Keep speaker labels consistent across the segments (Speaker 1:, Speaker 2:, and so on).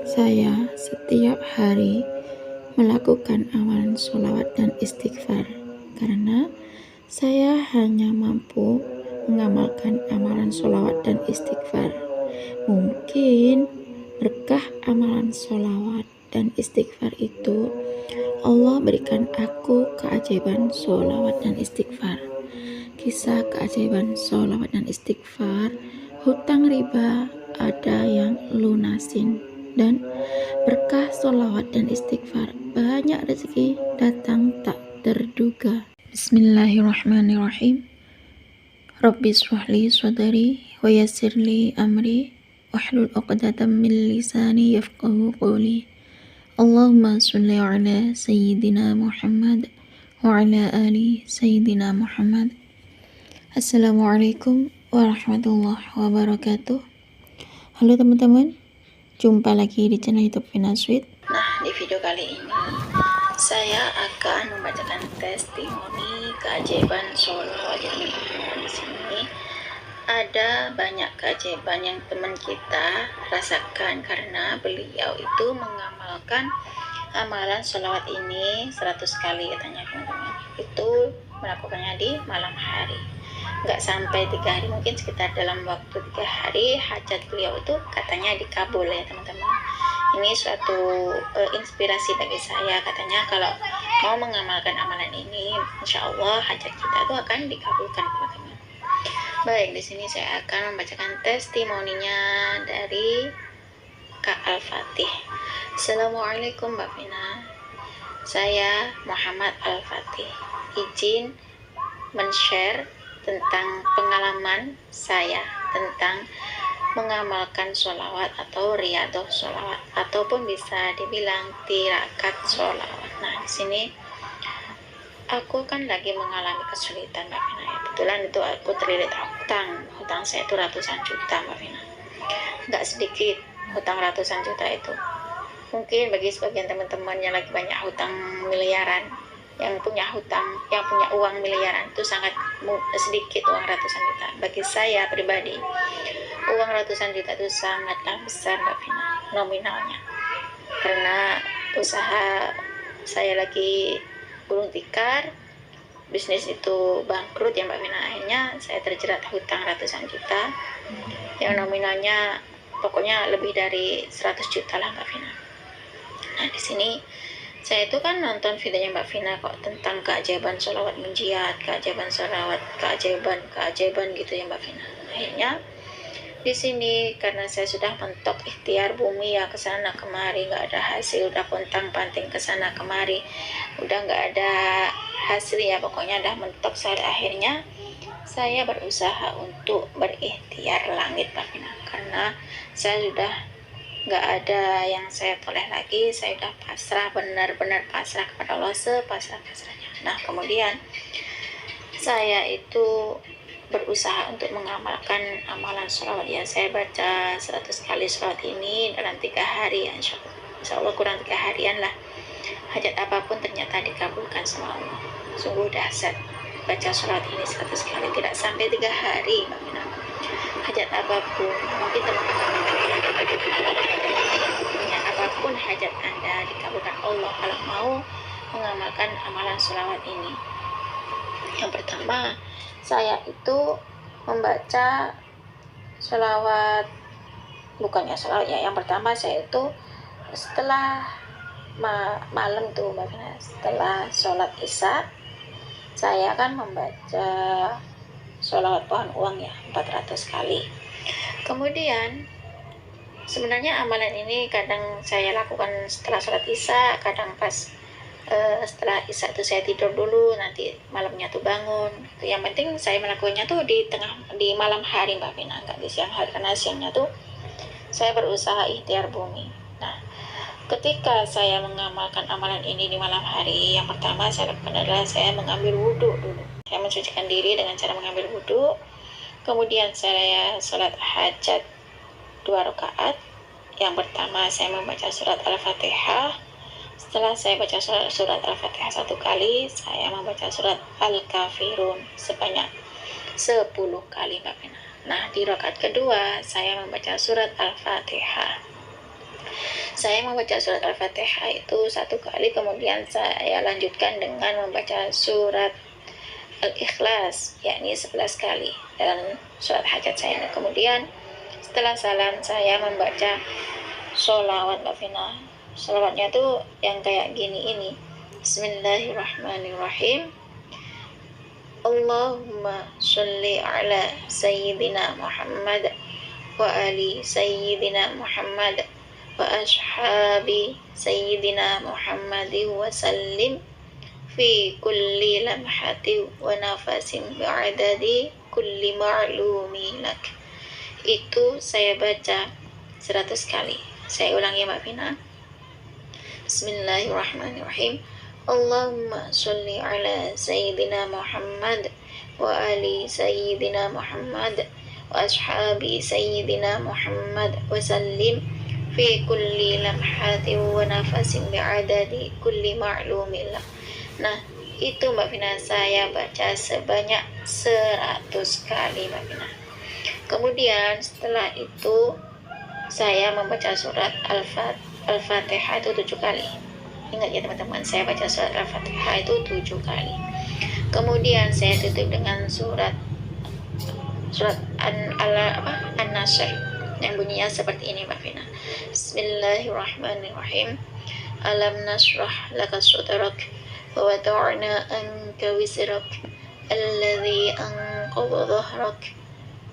Speaker 1: Saya setiap hari melakukan amalan sholawat dan istighfar karena saya hanya mampu mengamalkan amalan sholawat dan istighfar. Mungkin berkah amalan sholawat dan istighfar itu Allah berikan aku keajaiban sholawat dan istighfar. Kisah keajaiban sholawat dan istighfar, hutang riba ada yang lunasin, dan berkah sholawat dan istighfar banyak rezeki datang tak terduga. Bismillahirrahmanirrahim. Rabbi shrahli sadri wa yassirli amri wahlul 'uqdatam min lisani yafqahu qawli. Allahumma sholli ala sayyidina Muhammad wa ala ali sayyidina Muhammad. Assalamualaikum warahmatullahi wabarakatuh. Halo teman-teman, jumpa lagi di channel YouTube Vina Sweet. Nah, di video kali ini saya akan membacakan testimoni keajaiban sholawat yang di sini. Ada banyak keajaiban yang teman kita rasakan karena beliau itu mengamalkan amalan sholawat ini 100 kali katanya teman-teman. Itu melakukannya di malam hari. Nggak sampai 3 hari, mungkin sekitar dalam waktu 3 hari hajat beliau itu katanya dikabul ya teman-teman. Ini suatu inspirasi bagi saya, katanya kalau mau mengamalkan amalan ini insya Allah hajat kita itu akan dikabulkan teman-teman. Baik, di sini saya akan membacakan testimoninya dari Kak Al-Fatih. Assalamualaikum Mbak Vina, saya Muhammad Al-Fatih, izin men-share tentang pengalaman saya tentang mengamalkan sholawat atau riyadhah sholawat, ataupun bisa dibilang tirakat sholawat. Nah, di sini aku kan lagi mengalami kesulitan Mbak Vina ya. Kebetulan itu aku terlilit hutang saya itu ratusan juta Mbak Vina, nggak sedikit hutang ratusan juta itu. Mungkin bagi sebagian teman-teman yang lagi banyak hutang miliaran, yang punya uang miliaran itu sangat sedikit uang ratusan juta. Bagi saya pribadi, uang ratusan juta itu sangatlah besar Mbak Vina nominalnya, karena usaha saya lagi gulung tikar, bisnis itu bangkrut ya Mbak Vina. Akhirnya saya terjerat hutang ratusan juta yang nominalnya pokoknya lebih dari 100 juta lah Mbak Vina. Nah, di sini saya itu kan nonton videonya Mbak Vina kok tentang keajaiban sholawat menjiat, keajaiban sholawat, keajaiban gitu ya Mbak Vina. Akhirnya di sini karena saya sudah mentok ikhtiar bumi ya, kesana kemari nggak ada hasil, udah pontang panting kesana kemari, udah nggak ada hasil ya, pokoknya udah mentok. Saya akhirnya saya berusaha untuk berikhtiar langit Mbak Vina, karena saya sudah nggak ada yang saya toleh lagi, saya udah pasrah, benar-benar pasrah kepada Allah sepasrah-pasrahnya. Nah, kemudian saya itu berusaha untuk mengamalkan amalan sholawat ya. Saya baca 100 kali sholawat ini dalam 3 hari ya, insya Allah kurang 3 harian lah. Hajat apapun ternyata dikabulkan sama Allah. Sungguh dahsyat baca sholawat ini 100 kali, tidak sampai 3 hari Mbak Mina. Hajat apapun, mungkin teman-teman punya apapun hajat Anda dikabulkan Allah kalau mau mengamalkan amalan sholawat ini. Yang pertama, saya itu membaca sholawat, bukannya sholawat ya, yang pertama saya itu setelah malam tuh Mbak Vina, setelah sholat isya saya akan membaca sholawat pohon uang ya 400 kali. Kemudian sebenarnya amalan ini kadang saya lakukan setelah sholat isya, kadang pas setelah isya itu saya tidur dulu, nanti malamnya tuh bangun. Yang penting saya melakukannya tuh di malam hari Mbak Vina, nggak di siang hari, karena siangnya tuh saya berusaha ikhtiar bumi. Nah, ketika saya mengamalkan amalan ini di malam hari, yang pertama saya lakukan adalah saya mengambil wudhu dulu. Saya mensucikan diri dengan cara mengambil wudhu. Kemudian saya sholat hajat 2 rakaat. Yang pertama saya membaca surat Al-Fatihah. Setelah saya baca surat Al-Fatihah 1 kali, saya membaca surat Al-Kafirun sebanyak 10 kali Mbak Vina. Nah, di rakaat kedua saya membaca surat Al-Fatihah saya membaca surat Al-Fatihah itu 1 kali, kemudian saya lanjutkan dengan membaca surat Al-Ikhlas, yakni 11 kali, dan surat hajat saya. Kemudian setelah salam saya membaca sholawat Mbak Vina. Sholawatnya tuh yang kayak gini ini. Bismillahirrahmanirrahim. Allahumma sholli ala sayyidina Muhammad wa ali sayyidina Muhammad wa ashabi sayyidina Muhammad wa sallim fi kulli lamhati wa nafasin bi'adadi kulli ma'lumi lak. Itu saya baca 100 kali. Saya ulangi Mbak Vina. Bismillahirrahmanirrahim. Allahumma sholli ala sayyidina Muhammad wa ali sayyidina Muhammad wa ashabi sayyidina Muhammad wa sallim fi kulli lamhati wa nafasin bi'adadi kulli ma'lumin lak. Nah, itu Mbak Vina saya baca sebanyak 100 kali Mbak Vina. Kemudian setelah itu saya membaca surat Al-Fatihah itu 7 kali. Ingat ya teman-teman, saya baca surat Al-Fatihah itu 7 kali. Kemudian saya tutup dengan surat An-Nasr yang bunyinya seperti ini Mbak Vina. Bismillahirrahmanirrahim. Alam nasrah laka sadrak wa wada'na anka wizrak alladhi anqadha dhahrak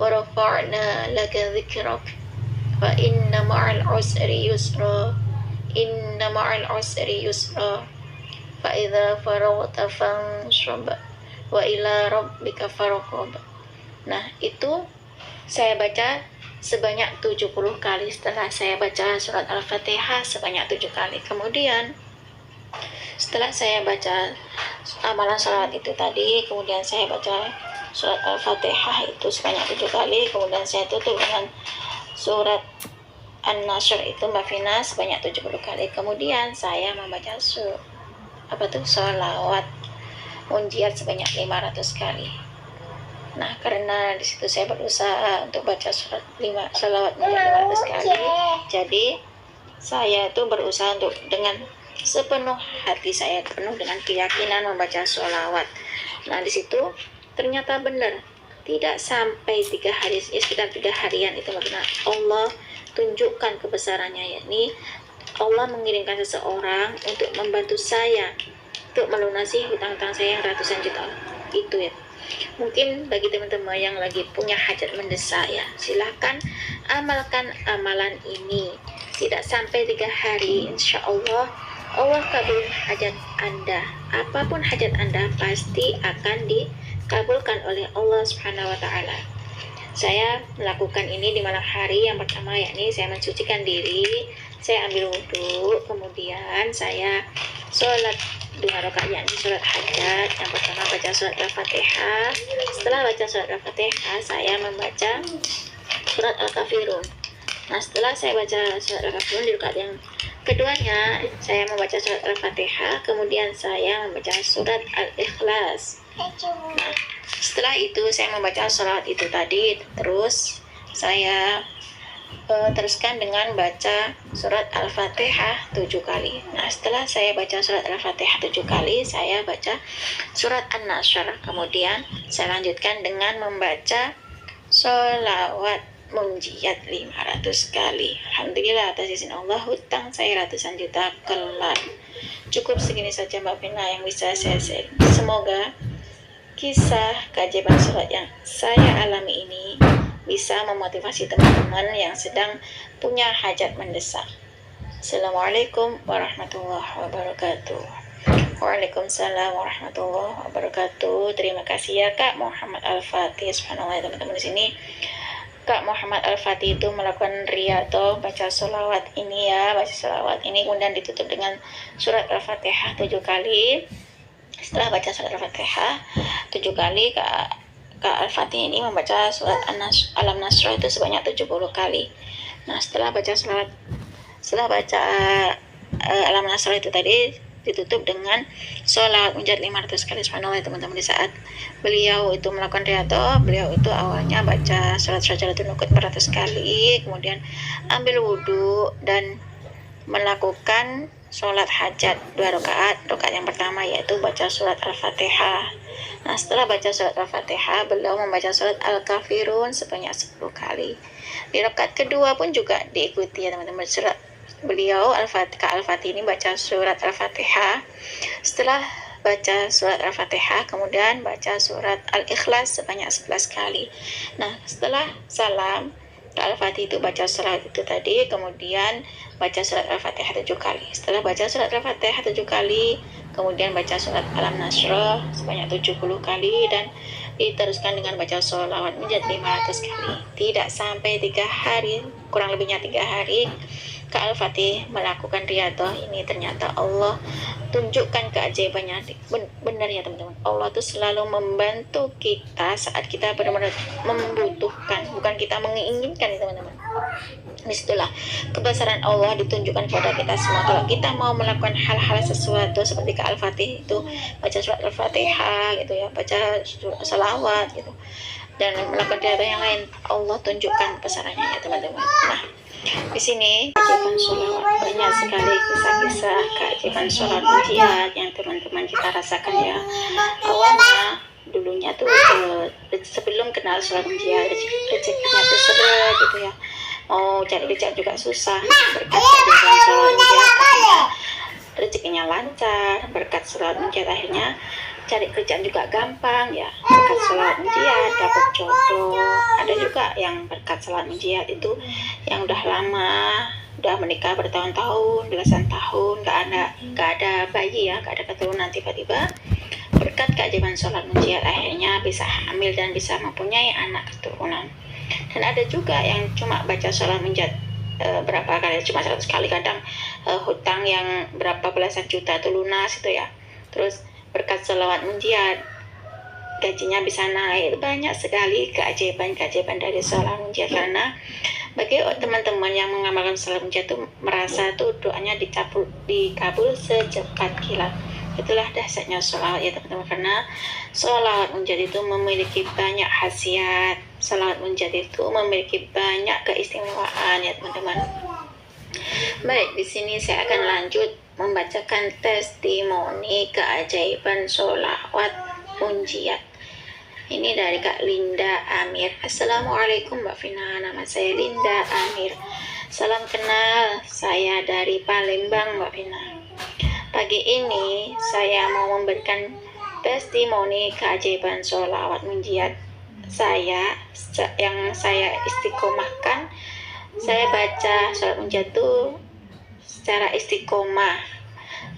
Speaker 1: wa rafa'na laka dhikrak fa inna ma'al usri yusra inna ma'al usri yusra fa idza faraghta fansab wa ila rabbika farghab. Nah, itu saya baca sebanyak 70 kali. Setelah saya baca surat Al-Fatihah sebanyak 7 kali. Kemudian setelah saya baca amalan salawat itu tadi, kemudian saya baca surat Al-Fatihah itu sebanyak 7 kali, kemudian saya tutup dengan surat An-Nasr itu Mbak Vina sebanyak 70 kali. Kemudian saya membaca sholawat munjiat sebanyak 500 kali. Nah, karena di situ saya berusaha untuk baca sholawat munjiat 500 kali, jadi saya itu berusaha untuk dengan sepenuh hati saya, penuh dengan keyakinan membaca sholawat. Nah, di situ ternyata benar, tidak sampai 3 hari, sekitar 3 harian itu benar Allah tunjukkan kebesarannya, yakni Allah mengirimkan seseorang untuk membantu saya untuk melunasi hutang-hutang saya yang ratusan juta itu ya. Mungkin bagi teman-teman yang lagi punya hajat mendesak ya, silahkan amalkan amalan ini. Tidak sampai 3 hari, insya Allah Allah kabul hajat Anda. Apapun hajat Anda pasti akan dikabulkan oleh Allah Subhanahu wa Ta'ala. Saya melakukan ini di malam hari yang pertama, yakni saya mensucikan diri, saya ambil wudhu, kemudian saya sholat 2 rakaat, yakni sholat hajat. Yang pertama baca surat Al-Fatihah. Setelah baca surat Al-Fatihah, saya membaca surat Al-Kafirun. Nah, setelah saya baca surat Al-Kafirun di rakaat yang keduanya, saya membaca surat Al-Fatihah, kemudian saya membaca surat Al-Ikhlas. Nah, setelah itu saya membaca sholawat itu tadi, terus saya teruskan dengan baca surat Al-Fatihah 7 kali. Nah, setelah saya baca surat Al-Fatihah 7 kali, saya baca surat An-Nasr. Kemudian saya lanjutkan dengan membaca sholawat munjiat 500 kali. Alhamdulillah, atas izin Allah hutang saya ratusan juta kelar. Cukup segini saja Mbak Vina yang bisa saya share. Semoga kisah keajaiban sholat yang saya alami ini bisa memotivasi teman-teman yang sedang punya hajat mendesak. Assalamualaikum warahmatullahi wabarakatuh. Waalaikumsalam warahmatullahi wabarakatuh. Terima kasih ya Kak Muhammad Al-Fatih. Subhanallah teman-teman, di sini Kak Muhammad Al-Fatih itu melakukan riyadhah baca sholawat ini ya, baca sholawat ini kemudian ditutup dengan surat Al-Fatihah 7 kali. Setelah baca surat Al-Fatihah 7 kali, Kak Al-Fatih ini membaca surat Alam Nasr itu sebanyak 70 kali. Nah, setelah baca Alam Nasr itu tadi ditutup dengan sholawat munjiat 500 kali. Subhanallah teman-teman, di saat beliau itu melakukan riyadhah, beliau itu awalnya baca surat Sajdatul Nukut 400 kali, kemudian ambil wudhu dan melakukan sholat hajat 2 rakaat. Rakaat yang pertama yaitu baca surat Al-Fatihah. Nah, setelah baca surat Al-Fatihah, beliau membaca surat Al-Kafirun sebanyak 10 kali. Di rakaat kedua pun juga diikuti ya teman-teman. Beliau Al-Fatih ini baca surat Al-Fatihah. Setelah baca surat Al-Fatihah, kemudian baca surat Al-Ikhlas sebanyak 11 kali. Nah, setelah salam, Al-Fatih itu baca surat itu tadi, kemudian baca surat Al-Fatihah 7 kali. Setelah baca surat Al-Fatihah 7 kali, kemudian baca surat Alam Nasrah sebanyak 70 kali, dan diteruskan dengan baca sholawat menjadi 500 kali. Tidak sampai 3 hari, kurang lebihnya 3 hari, Kak Al-Fatih melakukan riyadhah ini, ternyata Allah tunjukkan keajaibannya. Benar ya teman-teman, Allah tuh selalu membantu kita saat kita benar-benar membutuhkan, bukan kita menginginkan ya teman-teman. Disitulah kebesaran Allah ditunjukkan kepada kita semua. Kalau kita mau melakukan hal-hal sesuatu seperti Kak Al-Fatih itu baca surat Al-Fatihah gitu ya, baca salawat gitu, dan melakukan riyadhah yang lain, Allah tunjukkan kebesarannya ya teman-teman. Nah, di sini keajaiban sholawat, banyak sekali kisah-kisah keajaiban sholawat munjiat yang teman-teman kita rasakan ya. Awalnya dulunya tuh sebelum kenal sholawat munjiat, rezekinya tuh seret gitu ya, mau cari rezeki juga susah. Berkat keajaiban sholawat munjiat akhirnya rezekinya lancar. Berkat sholawat munjiat akhirnya cari kerjaan juga gampang ya. Berkat sholawat munjiat dapat jodoh. Ada juga yang berkat sholawat munjiat itu yang udah lama, udah menikah bertahun-tahun, belasan tahun, gak ada bayi ya, gak ada keturunan, tiba-tiba berkat keajaiban sholawat munjiat akhirnya bisa hamil dan bisa mempunyai anak keturunan. Dan ada juga yang cuma baca sholawat munjiat berapa kali, cuma 100 kali, kadang hutang yang berapa belasan juta itu lunas itu ya. Terus berkat sholawat munjiat gajinya bisa naik. Banyak sekali keajaiban dari sholawat munjiat, karena bagi teman-teman yang mengamalkan sholawat munjiat itu merasa tuh doanya dikabul secepat kilat. Itulah dahsyatnya sholawat ya teman-teman, karena sholawat munjiat itu memiliki banyak khasiat. Sholawat munjiat itu memiliki banyak keistimewaan ya teman-teman. Baik, di sini saya akan lanjut membacakan testimoni keajaiban sholawat munjiat. Ini dari Kak Linda Amir. Assalamualaikum Mbak Vina, nama saya Linda Amir. Salam kenal, saya dari Palembang Mbak Vina. Pagi ini saya mau memberikan testimoni keajaiban sholawat munjiat yang saya istiqomahkan. Saya baca sholawat munjiat itu secara istiqomah.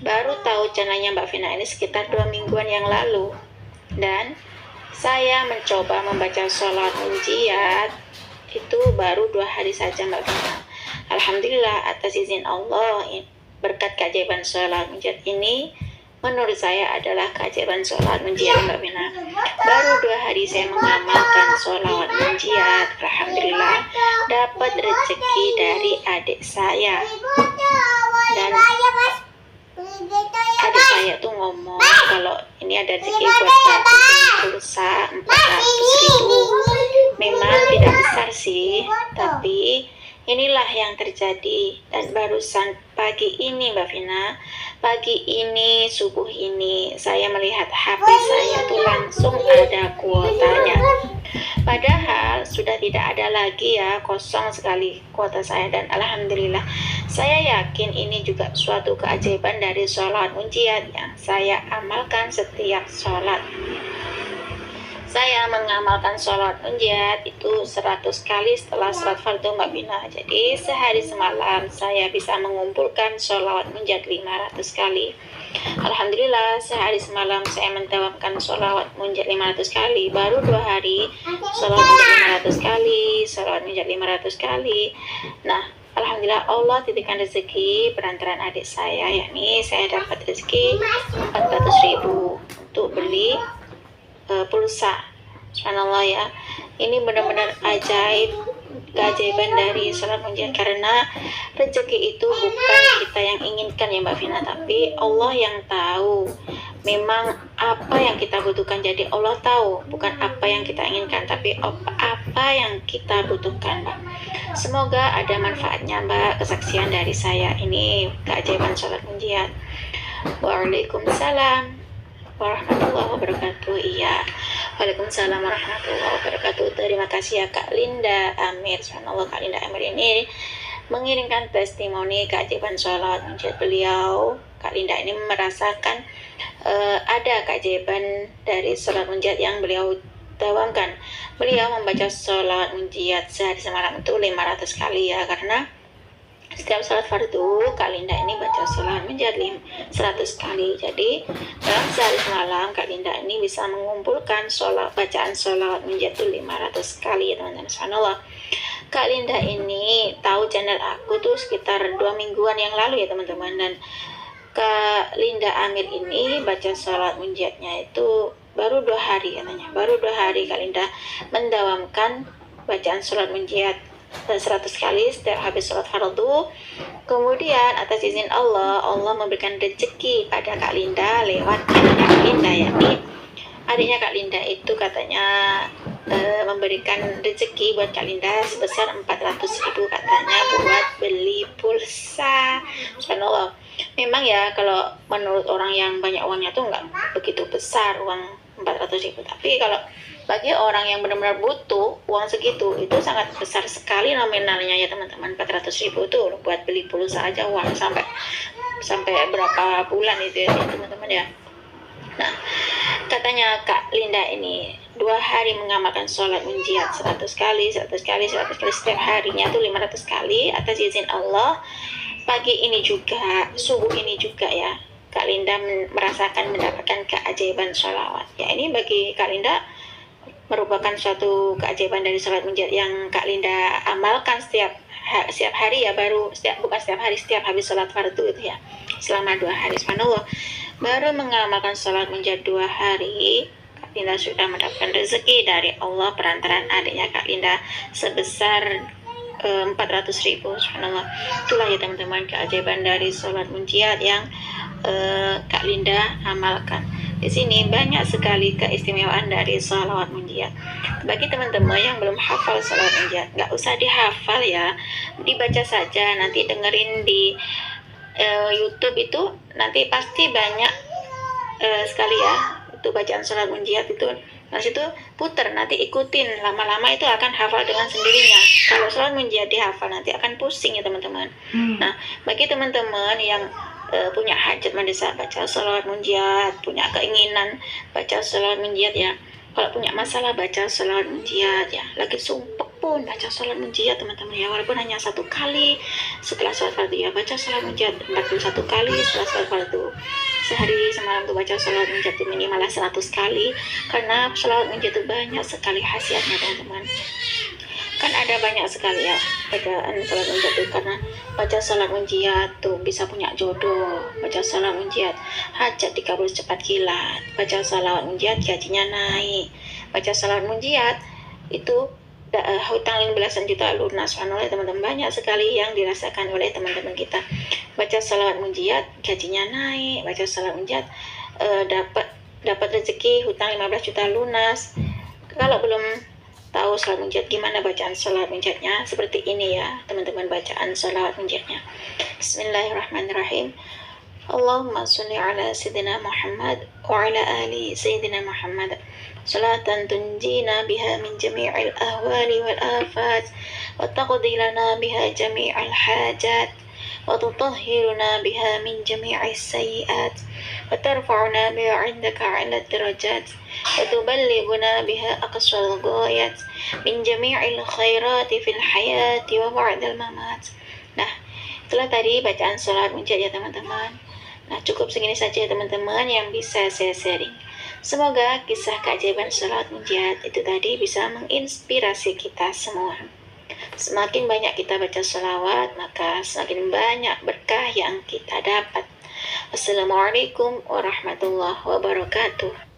Speaker 1: Baru tahu channelnya Mbak Vina ini sekitar 2 mingguan yang lalu, dan saya mencoba membaca sholawat munjiat itu baru 2 hari saja Mbak Vina. Alhamdulillah atas izin Allah, berkat keajaiban sholawat munjiat ini menurut saya adalah keajaiban sholawat munjiat Mbak Vina. Baru 2 hari saya mengamalkan sholawat munjiat, alhamdulillah dapat rezeki dari adik saya. Dan adik saya tuh ngomong kalau ini ada rezeki buat pulsa 400.000. Memang tidak besar sih, tapi inilah yang terjadi. Dan barusan pagi ini Mbak Vina, pagi ini subuh ini saya melihat HP saya tuh langsung ada kuotanya. Padahal sudah tidak ada lagi ya, kosong sekali kuota saya. Dan alhamdulillah saya yakin ini juga suatu keajaiban dari sholawat munjiat yang saya amalkan setiap sholat. Saya mengamalkan sholawat munjiat itu 100 kali setelah sholat fardu Mbak Vina. Jadi sehari semalam saya bisa mengumpulkan sholawat munjiat 500 kali. Alhamdulillah sehari semalam saya mentawafkan sholawat munjiat 500 kali. Baru 2 hari sholawat munjiat 500 kali, sholawat munjiat 500 kali. Nah, alhamdulillah Allah titipkan rezeki perantaran adik saya, yakni saya dapat rezeki 400.000 untuk beli pulsa. Subhanallah ya, ini benar-benar ajaib, keajaiban dari sholat munjiat, karena rezeki itu bukan kita yang inginkan ya Mbak Vina, tapi Allah yang tahu. memang apa yang kita butuhkan. Jadi Allah tahu bukan apa yang kita inginkan, tapi apa yang kita butuhkan, Mbak. Semoga ada manfaatnya, Mbak, kesaksian dari saya ini keajaiban sholat munjiat. Waalaikumsalam warahmatullahi wabarakatuh. Iya, waalaikumsalam warahmatullahi wabarakatuh. Terima kasih ya Kak Linda Amir. Subhanallah, Kak Linda Amir ini mengirimkan testimoni keajaiban sholat munjiat beliau. Kak Linda ini merasakan ada keajaiban dari sholat munjiat yang beliau dawamkan. Beliau membaca sholat munjiat sehari semalam itu 500 kali ya, karena setiap sholat fardu Kak Linda ini baca sholat munjiat 100 kali. Jadi dalam sehari semalam Kak Linda ini bisa mengumpulkan bacaan sholat munjiat itu 500 kali ya teman-teman. Subhanallah, Kak Linda ini tahu channel aku tuh sekitar 2 mingguan yang lalu ya teman-teman. Dan Kak Linda Amir ini baca sholat munjiatnya itu baru 2 hari katanya. Baru 2 hari Kak Linda mendawamkan bacaan sholat munjiat 100 kali setiap habis sholat fardu. Kemudian atas izin Allah, Allah memberikan rezeki pada Kak Linda lewat adiknya Kak Linda, yakni adiknya Kak Linda itu katanya memberikan rezeki buat Kak Linda sebesar 400.000 katanya buat beli pulsa. Subhanallah, memang ya kalau menurut orang yang banyak uangnya tuh nggak begitu besar uang 400.000, tapi kalau bagi orang yang benar-benar butuh uang segitu itu sangat besar sekali nominalnya ya teman-teman. 400.000 itu buat beli pulsa aja uang sampai berapa bulan itu ya teman-teman ya. Nah, katanya Kak Linda ini 2 hari mengamalkan sholat munjiat 100 kali setiap harinya tuh 500 kali atas izin Allah. Pagi ini juga, subuh ini juga ya, Kak Linda merasakan mendapatkan keajaiban sholawat. Ya, ini bagi Kak Linda merupakan suatu keajaiban dari sholat munjiat yang Kak Linda amalkan setiap hari ya, bukan setiap hari, setiap habis sholat fardu itu ya, selama 2 hari. Subhanallah, baru mengamalkan sholat munjiat 2 hari Kak Linda sudah mendapatkan rezeki dari Allah perantaraan adiknya Kak Linda sebesar 400.000. Subhanallah, itulah ya teman-teman keajaiban dari sholat munjiat yang Kak Linda amalkan. Di sini banyak sekali keistimewaan dari sholawat munjiat. Bagi teman-teman yang belum hafal sholawat munjiat, nggak usah dihafal ya, dibaca saja. Nanti dengerin di YouTube itu nanti pasti banyak sekali ya itu bacaan sholawat munjiat itu. Nah situ puter, nanti ikutin, lama-lama itu akan hafal dengan sendirinya. Kalau sholawat munjiat dihafal nanti akan pusing ya teman-teman. Nah bagi teman-teman yang punya hajat mendesak baca sholawat munjiat, punya keinginan baca sholawat munjiat ya, kalau punya masalah baca sholawat munjiat ya, lagi sumpah pun baca sholawat munjiat teman-teman ya, walaupun hanya 1 kali setelah sholat fardu ya, baca sholawat munjiat 41 kali setelah sholat fardu. Sehari semalam tuh baca sholawat munjiat itu minimal 100 kali, karena sholawat munjiat itu banyak sekali khasiatnya teman-teman. Kan ada banyak sekali ya bacaan sholat munjiat itu, karena baca sholat munjiat tuh bisa punya jodoh, baca sholat munjiat hajat dikabul cepat kilat, baca sholat munjiat gajinya naik, baca sholat munjiat itu hutang belasan juta lunas. Subhanallah teman-teman, banyak sekali yang dirasakan oleh teman-teman kita. Baca sholawat munjiat gajinya naik, baca sholawat munjiat dapat rezeki hutang 15 juta lunas. Kalau belum tahu sholawat munjiat gimana bacaan sholawat munjiatnya, seperti ini ya teman-teman bacaan sholawat munjiatnya. Bismillahirrahmanirrahim. Allahumma sholli ala sayyidina Muhammad wa ala ali sayyidina Muhammad salatan tunjina biha min jami'il ahwali wal afat wa taqdi lana biha jami'al hajat wa tutahhiruna biha min jami'is sayyi'at wa tarfa'una biha 'indaka 'ala darajat wa tuballighuna biha aqsal ghayat min jami'il khairati fil hayati wa ba'dal mamat. Nah, itulah tadi bacaan sholat munjiat ya teman-teman. Nah, cukup segini saja ya teman-teman yang bisa saya sharing. Semoga kisah keajaiban sholat munjiat itu tadi bisa menginspirasi kita semua. Semakin banyak kita baca sholawat, maka semakin banyak berkah yang kita dapat. Wassalamualaikum warahmatullahi wabarakatuh.